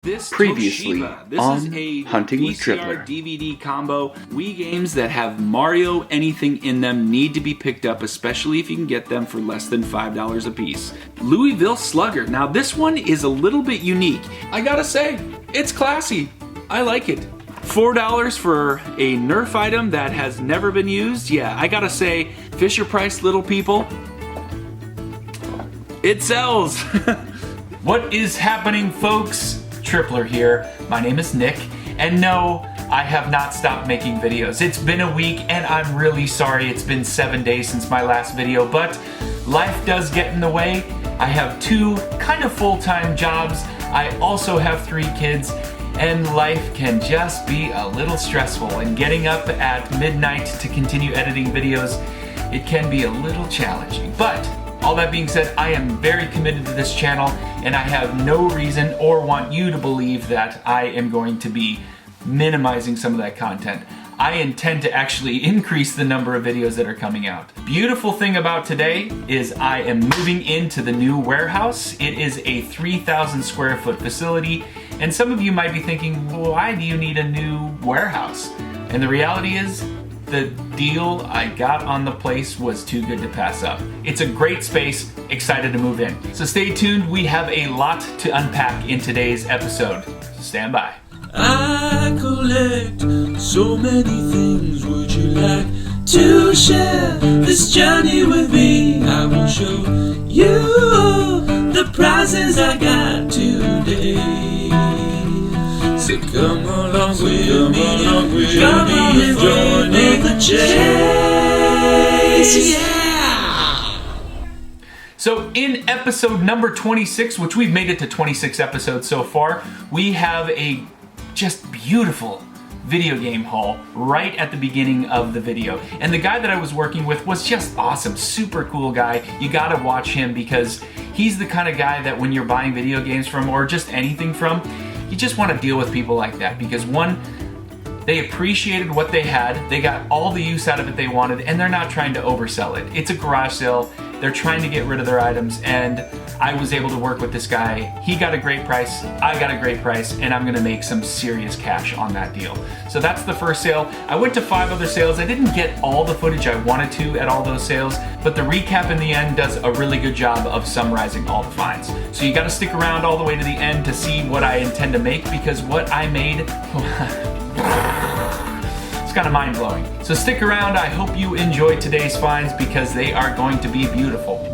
This Previously Toshiba. This on is a Hunting with VCR Tripler. DVD combo. Wii games that have Mario anything in them need to be picked up, especially if you can get them for less than $5 a piece. Louisville Slugger. Now this one is a little bit unique. I gotta say, it's classy. I like it. $4 for a Nerf item that has never been used. Yeah, I gotta say, Fisher Price, little people, it sells. What is happening, folks? Tripler here. My name is Nick, and no, I have not stopped making videos. It's been a week, and I'm really sorry. It's been 7 days since my last video, but life does get in the way. I have two kind of full-time jobs. I also have 3 kids, and life can just be a little stressful. And getting up at midnight to continue editing videos, it can be a little challenging. But all that being said, I am very committed to this channel, and I have no reason or want you to believe that I am going to be minimizing some of that content. I intend to actually increase the number of videos that are coming out. Beautiful thing about today is I am moving into the new warehouse. It is a 3,000 square foot facility, and some of you might be thinking, why do you need a new warehouse? And the reality is, the deal I got on the place was too good to pass up. It's a great space, excited to move in. So stay tuned, we have a lot to unpack in today's episode. So stand by. I collect so many things. Would you like to share this journey with me? I will show you the prizes I got today. So come along with me, come on and join in the chase, yeah! So in episode number 26, which we've made it to 26 episodes so far, we have a just beautiful video game haul right at the beginning of the video. And the guy that I was working with was just awesome, super cool guy. You gotta watch him because he's the kind of guy that when you're buying video games from or just anything from, you just want to deal with people like that because one, they appreciated what they had, they got all the use out of it they wanted, and they're not trying to oversell it. It's a garage sale, they're trying to get rid of their items, and I was able to work with this guy. He got a great price, I got a great price, and I'm gonna make some serious cash on that deal. So that's the first sale. I went to 5 other sales. I didn't get all the footage I wanted to at all those sales, but the recap in the end does a really good job of summarizing all the finds. So you gotta stick around all the way to the end to see what I intend to make, because what I made, it's kind of mind-blowing. So stick around, I hope you enjoyed today's finds because they are going to be beautiful.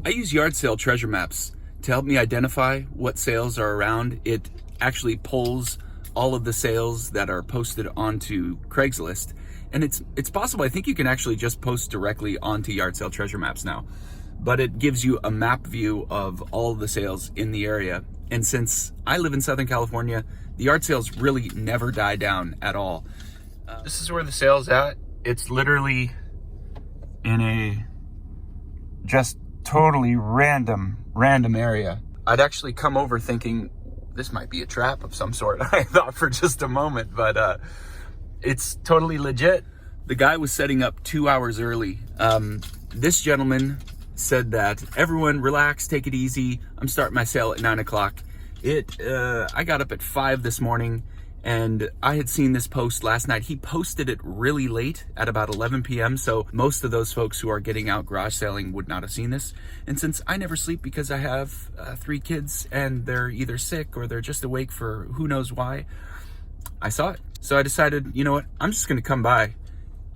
I use yard sale treasure maps to help me identify what sales are around. It actually pulls all of the sales that are posted onto Craigslist. And it's possible, I think you can actually just post directly onto yard sale treasure maps now. But it gives you a map view of all of the sales in the area. And since I live in Southern California, the yard sales really never die down at all. This is where the sale's at. It's literally in a just totally random area. I'd actually come over thinking this might be a trap of some sort. I thought for just a moment, but it's totally legit. The guy was setting up 2 hours early. This gentleman said that everyone relax, take it easy. I'm starting my sale at 9 o'clock. I got up at 5 this morning and I had seen this post last night. He posted it really late at about 11 p.m. So most of those folks who are getting out garage selling would not have seen this. And since I never sleep because I have 3 kids and they're either sick or they're just awake for who knows why, I saw it. So I decided, you know what, I'm just gonna come by.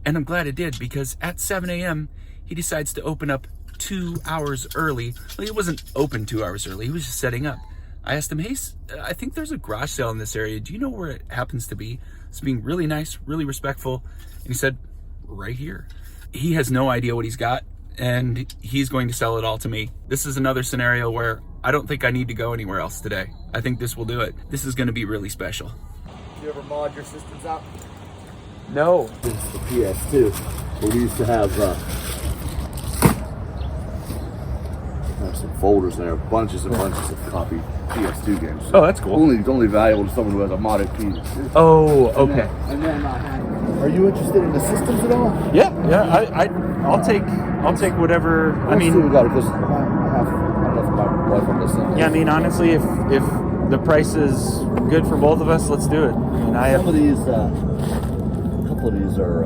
And I'm glad I did because at 7 a.m. he decides to open up 2 hours early. Well, he wasn't open 2 hours early, he was just setting up. I asked him, hey, I think there's a garage sale in this area. Do you know where it happens to be? It's being really nice, really respectful. And he said, right here. He has no idea what he's got, and he's going to sell it all to me. This is another scenario where I don't think I need to go anywhere else today. I think this will do it. This is gonna be really special. Do you ever mod your systems out? No. This is the PS2. We used to have some folders in there, bunches and bunches of copied PS2 games. So oh, that's cool. Only valuable to someone who has a modded PS2. Oh, okay. And then I had Are you interested in the systems at all? Yeah. I'll take whatever. I mean, we got it because I don't know if my wife will listen. yeah. I mean, honestly, if the price is good for both of us, let's do it. I mean, Some of these, a couple of these are.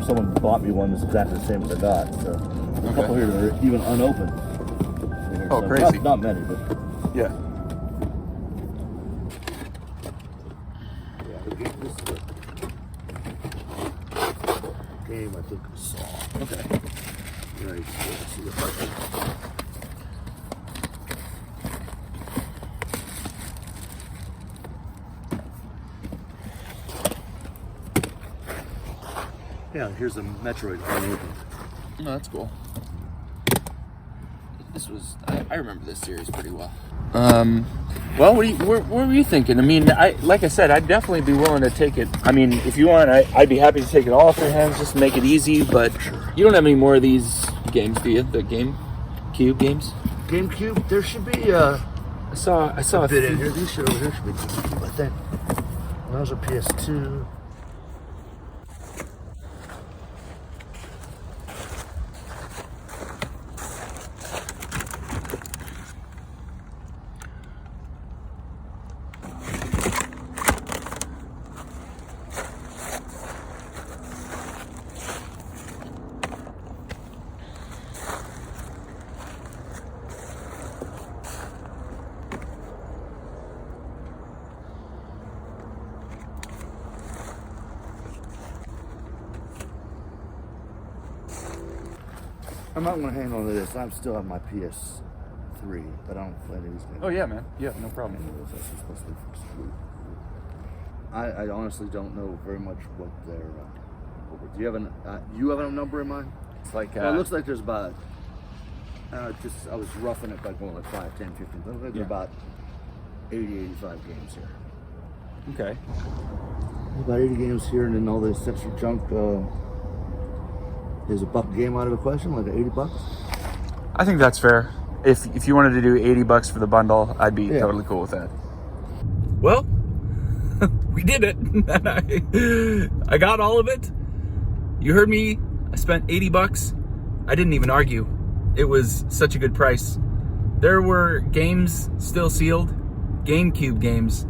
Someone bought me one that's exactly the same as I got. So a couple here that are even unopened. Oh, So crazy. Not many, but yeah. this is a game I think we saw. Okay. Right. Let's see if I can. Yeah, here's a Metroid unopened. No, that's cool. This was I remember this series pretty well. Well, what were you thinking? I mean, like I said, I'd definitely be willing to take it. I mean, if you want, I'd be happy to take it all off your hands, just to make it easy. But you don't have any more of these games, do you? The GameCube games? GameCube, there should be I saw a bit in here. These should over here should be GameCube, I think. Those are PS2. I'm not going to hang on to this. I still have my PS3, but I don't play any of these games. Oh yeah, man. Yeah, no problem. That's supposed to be for school. I honestly don't know very much what they're over. Do you have a number in mind? It's like Well, it looks like there's about I was roughing it by going like 5, 10, 15. It looks like there's about 80, 85 games here. okay. About 80 games here, and then all this extra junk. Is a buck game out of the question, like $80? I think that's fair. If you wanted to do $80 for the bundle, I'd be totally cool with that. Well, we did it. I got all of it. You heard me. I spent $80. I didn't even argue. It was such a good price. There were games still sealed, GameCube games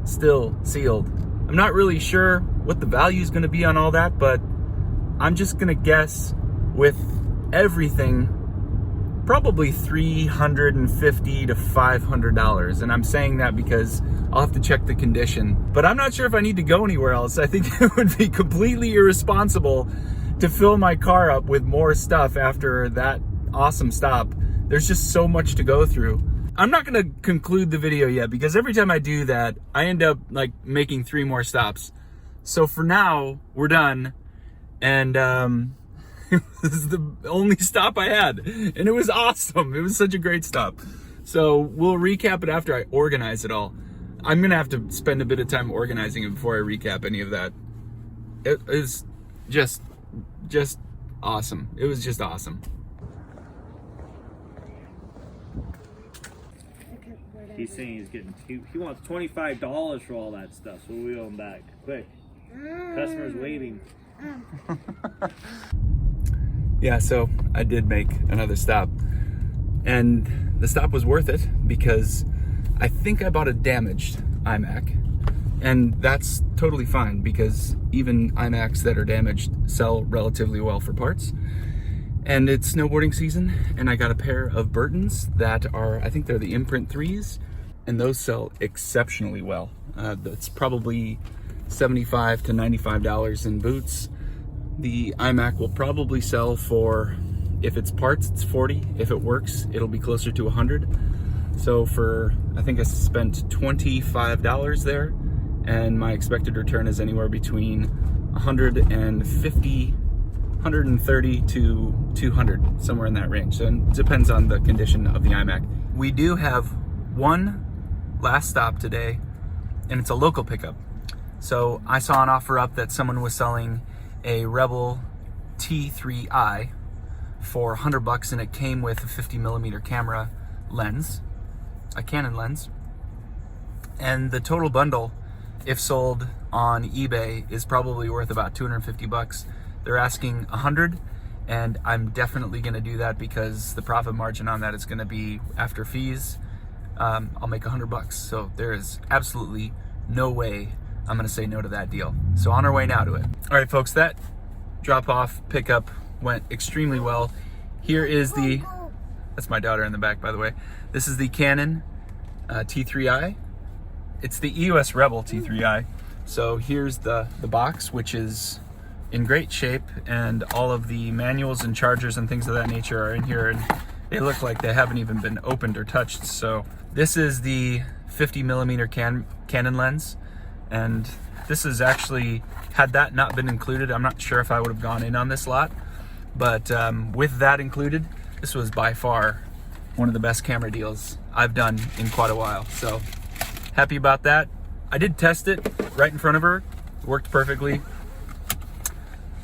still sealed. I'm not really sure what the value is going to be on all that, but I'm just going to guess with everything, probably $350 to $500. And I'm saying that because I'll have to check the condition. But I'm not sure if I need to go anywhere else. I think it would be completely irresponsible to fill my car up with more stuff after that awesome stop. There's just so much to go through. I'm not going to conclude the video yet because every time I do that, I end up like making 3 more stops. So for now, we're done. And this is the only stop I had. And it was awesome. It was such a great stop. So we'll recap it after I organize it all. I'm going to have to spend a bit of time organizing it before I recap any of that. It is just awesome. It was just awesome. He's saying he's getting he wants $25 for all that stuff, so we owe him back. Quick. Customer's waiting. Yeah, so I did make another stop. And the stop was worth it because I think I bought a damaged iMac. And that's totally fine because even iMacs that are damaged sell relatively well for parts. And it's snowboarding season, and I got a pair of Burtons that are, I think they're the Imprint 3s, and those sell exceptionally well. That's probably $75 to $95 in boots. The iMac will probably sell for, if it's parts, it's $40. If it works, it'll be closer to $100. So for, I think I spent $25 there, and my expected return is anywhere between $150, $130 to $200, somewhere in that range. So it depends on the condition of the iMac. We do have one last stop today, and it's a local pickup. So I saw an offer up that someone was selling a Rebel T3i for $100, and it came with a 50mm camera lens, a Canon lens. And the total bundle, if sold on eBay, is probably worth about 250 bucks. They're asking 100, and I'm definitely going to do that because the profit margin on that is going to be after fees. I'll make 100 bucks. So there is absolutely no way I'm going to say no to that deal. So on our way now to it. All right, folks, that drop off pickup went extremely well. Here is that's my daughter in the back, by the way. This is the Canon T3i. It's the EOS Rebel T3i. So here's the box, which is in great shape, and all of the manuals and chargers and things of that nature are in here, and they look like they haven't even been opened or touched. So this is the 50mm Canon lens, and this is actually, had that not been included, I'm not sure if I would have gone in on this lot, but with that included, this was by far one of the best camera deals I've done in quite a while. So happy about that. I did test it right in front of her. It worked perfectly.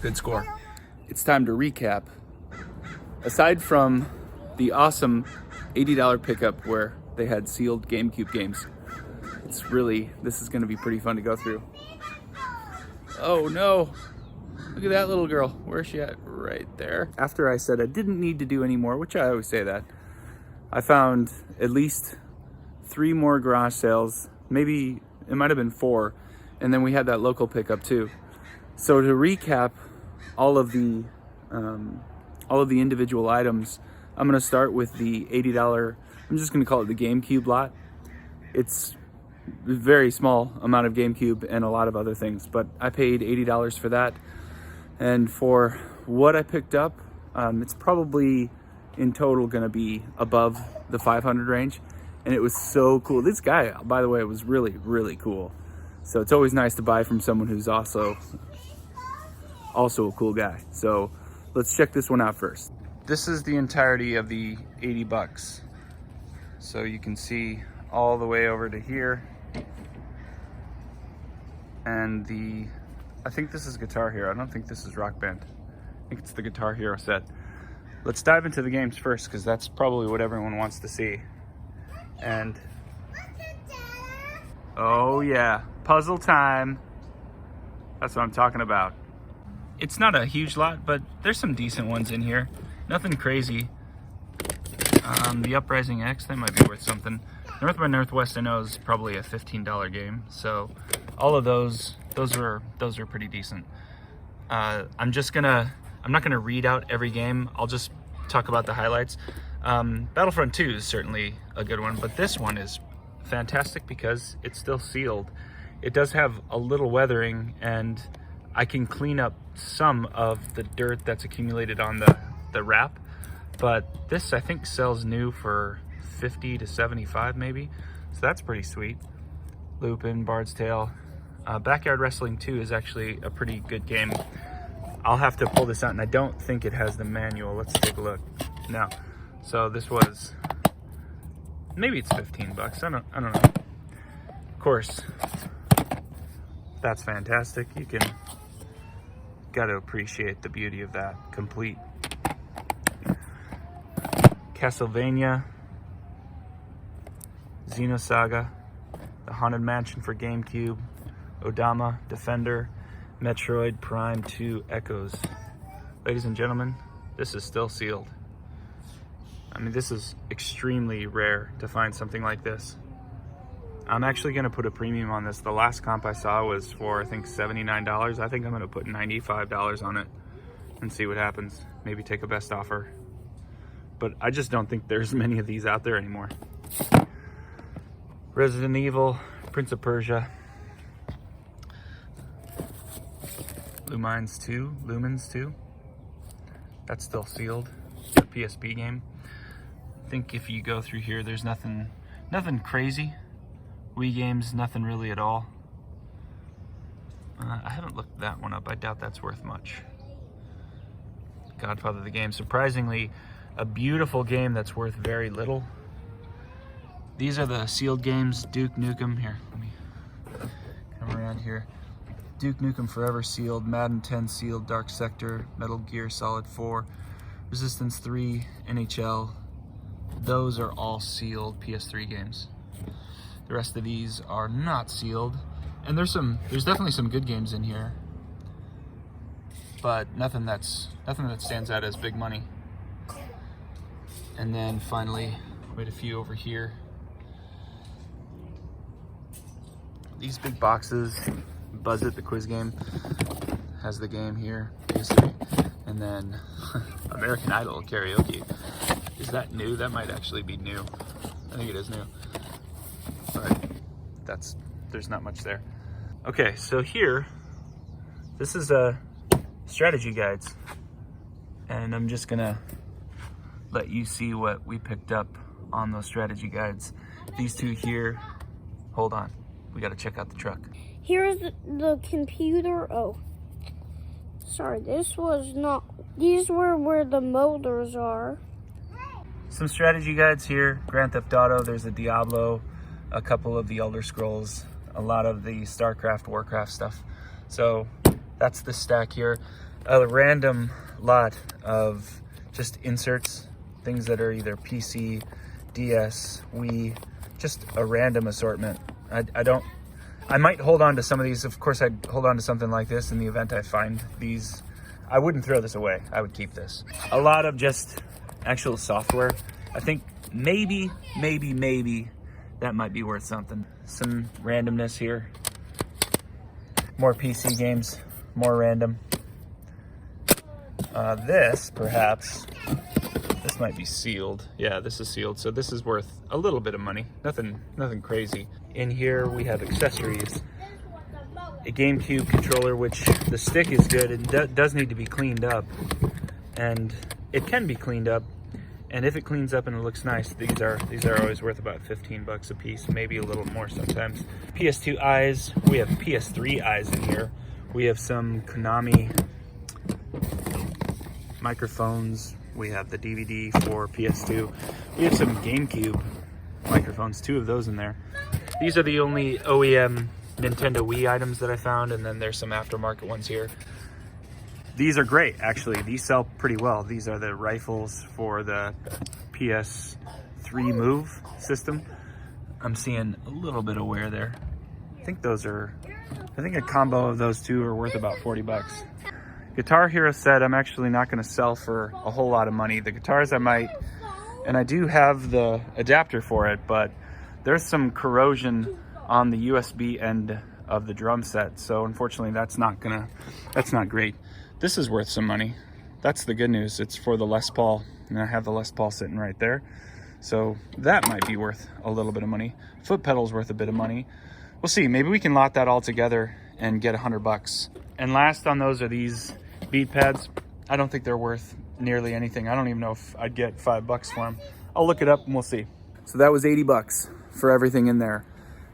Good score. It's time to recap. Aside from the awesome $80 pickup where they had sealed GameCube games, this is gonna be pretty fun to go through. Oh no, look at that little girl. Where's she at? Right there. After I said I didn't need to do any more, which I always say that, I found at least 3 more garage sales, maybe it might have been 4, and then we had that local pickup too. So to recap all of the individual items, I'm gonna start with the $80, I'm just gonna call it the GameCube lot. It's a very small amount of GameCube and a lot of other things, but I paid $80 for that. And for what I picked up, it's probably in total gonna be above the 500 range. And it was so cool. This guy, by the way, was really, really cool. So it's always nice to buy from someone who's also a cool guy. So let's check this one out first. This is the entirety of the 80 bucks. So you can see all the way over to here. And I think this is Guitar Hero. I don't think this is Rock Band. I think it's the Guitar Hero set. Let's dive into the games first, because that's probably what everyone wants to see. And oh yeah, puzzle time. That's what I'm talking about. It's not a huge lot, but there's some decent ones in here. Nothing crazy. The Uprising X, that might be worth something. North by Northwest, I know, is probably a $15 game. So all of those are pretty decent. I'm not gonna read out every game. I'll just talk about the highlights. Battlefront 2 is certainly a good one, but this one is fantastic because it's still sealed. It does have a little weathering, and I can clean up some of the dirt that's accumulated on the wrap, but this I think sells new for 50 to 75 maybe, so that's pretty sweet. Lupin, Bard's Tale. Backyard Wrestling 2 is actually a pretty good game. I'll have to pull this out, and I don't think it has the manual. Let's take a look. No. So this was, maybe it's 15 bucks. I don't know. Of course, that's fantastic. Gotta appreciate the beauty of that. Complete. Castlevania, Xenosaga, The Haunted Mansion for GameCube, Odama, Defender, Metroid Prime 2 Echoes. Ladies and gentlemen, this is still sealed. I mean, this is extremely rare to find something like this. I'm actually gonna put a premium on this. The last comp I saw was for, I think, $79. I think I'm gonna put $95 on it and see what happens. Maybe take a best offer. But I just don't think there's many of these out there anymore. Resident Evil, Prince of Persia, Lumines 2. That's still sealed. It's a PSP game. I think if you go through here, there's nothing crazy. Wii games, nothing really at all. I haven't looked that one up. I doubt that's worth much. Godfather the game. Surprisingly, a beautiful game that's worth very little. These are the sealed games. Duke Nukem. Here, let me come around here. Duke Nukem Forever sealed. Madden 10 sealed. Dark Sector. Metal Gear Solid 4. Resistance 3. NHL. Those are all sealed PS3 games. The rest of these are not sealed. And there's definitely some good games in here, but nothing that stands out as big money. And then finally, we had a few over here. These big boxes, Buzz It, the quiz game, has the game here, basically. And then American Idol karaoke. Is that new? That might actually be new. I think it is new. But there's not much there. Okay, so here, this is strategy guides. And I'm just gonna let you see what we picked up on those strategy guides. These two here, hold on. We gotta check out the truck. Here's the computer. Oh, sorry, this was not, these were where the motors are. Some strategy guides here. Grand Theft Auto, there's a Diablo, a couple of the Elder Scrolls, a lot of the StarCraft, Warcraft stuff. So that's the stack here. A random lot of just inserts, things that are either PC, DS, Wii, just a random assortment. I might hold on to some of these. Of course, I'd hold on to something like this in the event I find these. I wouldn't throw this away. I would keep this. A lot of just actual software. I think maybe that might be worth something. Some randomness here. More PC games, more random. This, perhaps, this might be sealed. Yeah, this is sealed, so this is worth a little bit of money. Nothing crazy. In here we have accessories. A GameCube controller, which the stick is good. It does need to be cleaned up, and it can be cleaned up. And if it cleans up and it looks nice, these are always worth about 15 bucks a piece, maybe a little more sometimes. PS2 eyes. We have PS3 eyes in here. We have some Konami microphones. We have the DVD for PS2. We have some GameCube microphones, 2 of those in there. These are the only OEM Nintendo Wii items that I found, and then there's some aftermarket ones here. These are great, actually. These sell pretty well. These are the rifles for the PS3 Move system. I'm seeing a little bit of wear there. I think a combo of those two are worth about 40 bucks. Guitar Hero set, I'm actually not gonna sell for a whole lot of money. The guitars I might, and I do have the adapter for it, but there's some corrosion on the USB end of the drum set. So unfortunately that's not great. This is worth some money. That's the good news. It's for the Les Paul, and I have the Les Paul sitting right there. So that might be worth a little bit of money. Foot pedal's worth a bit of money. We'll see, maybe we can lot that all together and get 100 bucks. And last on those are these beat pads. I don't think they're worth nearly anything. I don't even know if I'd get 5 bucks for them. I'll look it up and we'll see. So that was 80 bucks for everything in there.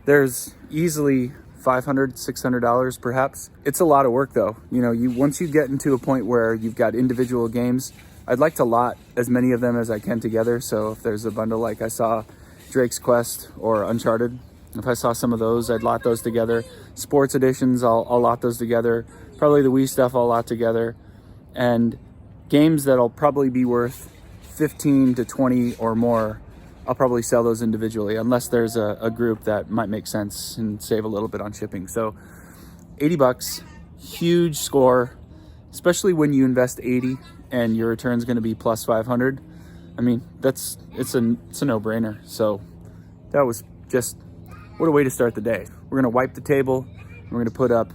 There's easily $500, $600 perhaps. It's a lot of work though. You know, once you get into a point where you've got individual games, I'd like to lot as many of them as I can together. So if there's a bundle like I saw Drake's Quest or Uncharted, if I saw some of those, I'd lot those together. Sports editions, I'll lot those together. Probably the Wii stuff I'll lot together. And games that'll probably be worth 15 to 20 or more, I'll probably sell those individually, unless there's a group that might make sense and save a little bit on shipping. So 80 bucks, huge score, especially when you invest 80 and your return's gonna be plus 500. I mean, it's a no-brainer. So that was just, what a way to start the day. We're gonna wipe the table, and we're gonna put up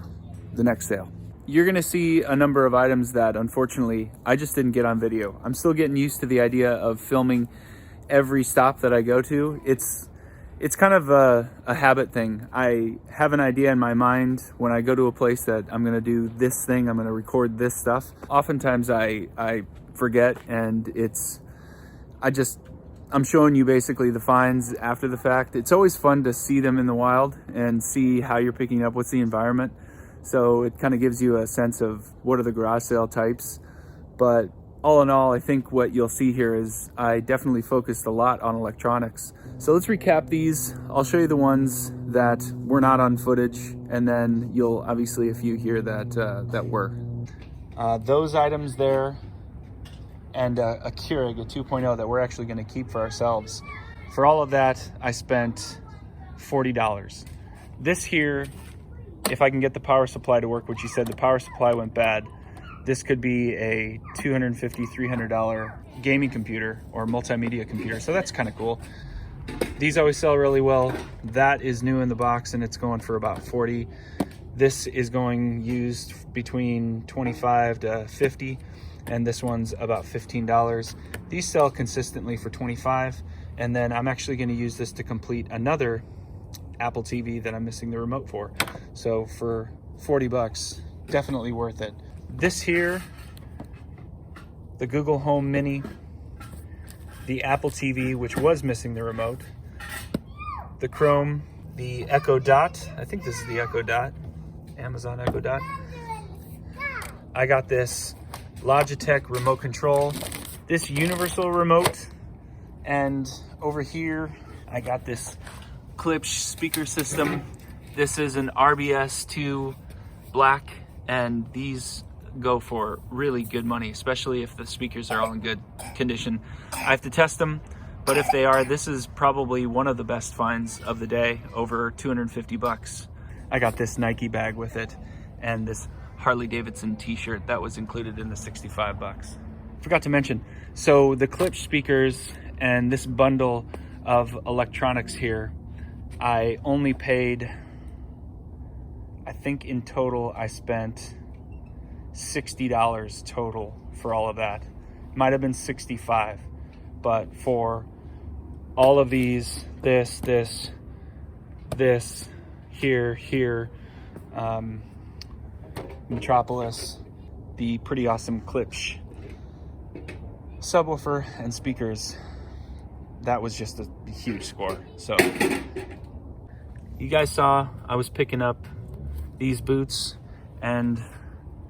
the next sale. You're gonna see a number of items that unfortunately I just didn't get on video. I'm still getting used to the idea of filming every stop that I go to. It's kind of a habit thing. I have an idea in my mind when I go to a place that I'm gonna do this thing, I'm gonna record this stuff. Oftentimes I forget, and I'm showing you basically the finds after the fact. It's always fun to see them in the wild and see how you're picking up, what's the environment. So it kind of gives you a sense of what are the garage sale types. But all in all, I think what you'll see here is I definitely focused a lot on electronics. So let's recap these. I'll show you the ones that were not on footage, and then you'll obviously a few here that were. Those items there, and a Keurig, a 2.0 that we're actually going to keep for ourselves. For all of that, I spent $40. This here, if I can get the power supply to work, which you said the power supply went bad, this could be a $250, $300 gaming computer or multimedia computer. So that's kind of cool. These always sell really well. That is new in the box and it's going for about 40. This is going used between 25 to 50, and this one's about $15. These sell consistently for 25, and then I'm actually going to use this to complete another Apple TV that I'm missing the remote for. So for 40 bucks, definitely worth it. This here, the Google Home Mini, the Apple TV, which was missing the remote, the Chrome, the Echo Dot, I think this is the Echo Dot, Amazon Echo Dot. I got this Logitech remote control, this universal remote, and over here I got this Klipsch speaker system. This is an RBS2 black, and these go for really good money, especially if the speakers are all in good condition. I have to test them, but if they are, this is probably one of the best finds of the day, over 250 bucks. I got this Nike bag with it and this Harley Davidson t-shirt that was included in the 65 bucks. Forgot to mention, so the Klipsch speakers and this bundle of electronics here, I only paid, I think in total I spent $60 total for all of that. Might have been 65, but for all of these, this, here, Metropolis, the pretty awesome Klipsch subwoofer and speakers, that was just a huge score. So you guys saw I was picking up these boots and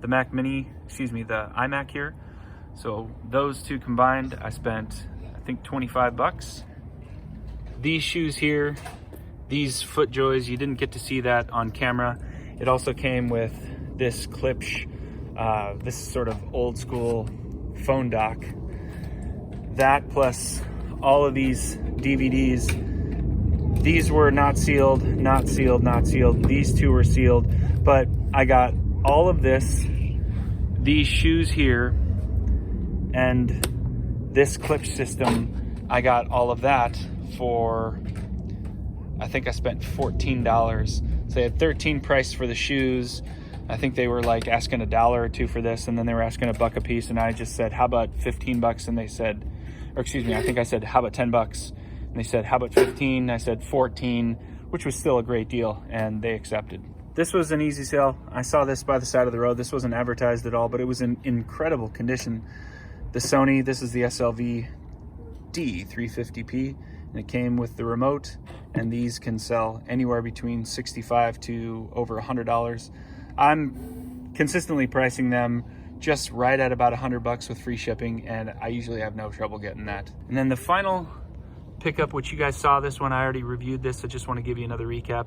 the Mac Mini, the iMac here. So those two combined, I spent, I think 25 bucks. These shoes here, these FootJoys, you didn't get to see that on camera. It also came with this Klipsch, this sort of old school phone dock. That plus all of these DVDs. These were not sealed. These two were sealed, but I got all of this, these shoes here, and this Klipsch system. I got all of that for, I think I spent $14. So they had 13 price for the shoes. I think they were like asking $1 or $2 for this, and then they were asking $1 a piece, and I just said, how about 15 bucks? And they said, or excuse me, I think I said, how about 10 bucks? And they said, how about 15? I said 14, which was still a great deal, and they accepted. This was an easy sale. I saw this by the side of the road. This wasn't advertised at all, but it was in incredible condition. The Sony, this is the SLV D350p, and it came with the remote, and these can sell anywhere between $65 to over $100. I'm consistently pricing them just right at about $100 with free shipping, and I usually have no trouble getting that. And then the final pickup, which you guys saw this one, I already reviewed this. I just want to give you another recap.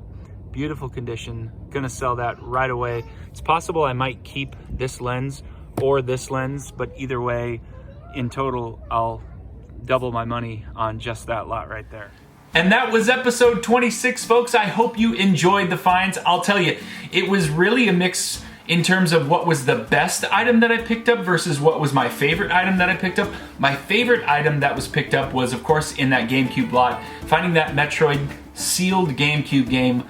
Beautiful condition, gonna sell that right away. It's possible I might keep this lens or this lens, but either way, in total, I'll double my money on just that lot right there. And that was episode 26, folks. I hope you enjoyed the finds. I'll tell you, it was really a mix in terms of what was the best item that I picked up versus what was my favorite item that I picked up. My favorite item that was picked up was, of course, in that GameCube lot. Finding that Metroid sealed GameCube game,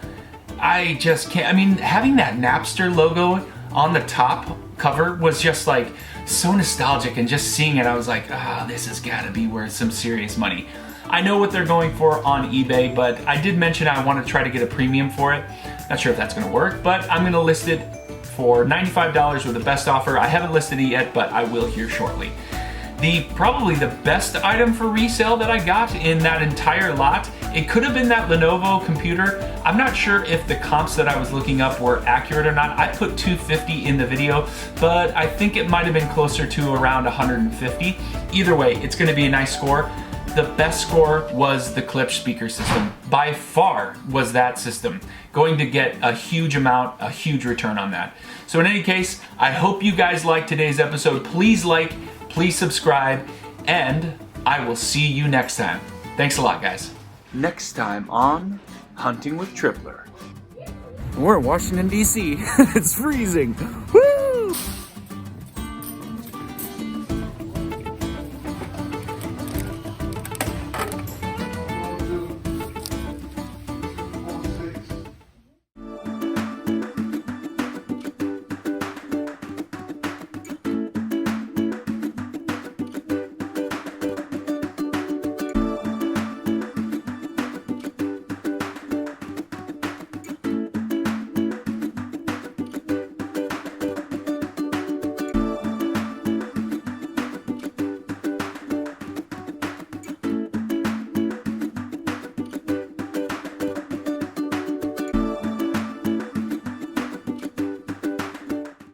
I just can't, I mean, having that Napster logo on the top cover was just like so nostalgic, and just seeing it, I was like, this has gotta be worth some serious money. I know what they're going for on eBay, but I did mention I want to try to get a premium for it. Not sure if that's gonna work, but I'm gonna list it for $95 with the best offer. I haven't listed it yet, but I will here shortly. Probably the best item for resale that I got in that entire lot, it could have been that Lenovo computer. I'm not sure if the comps that I was looking up were accurate or not. I put 250 in the video, but I think it might have been closer to around 150. Either way, it's gonna be a nice score. The best score was the Klipsch speaker system. By far was that system. Going to get a huge amount, a huge return on that. So in any case, I hope you guys liked today's episode. Please like, please subscribe, and I will see you next time. Thanks a lot, guys. Next time on Hunting with Tripler. We're in Washington, D.C. It's freezing. Woo!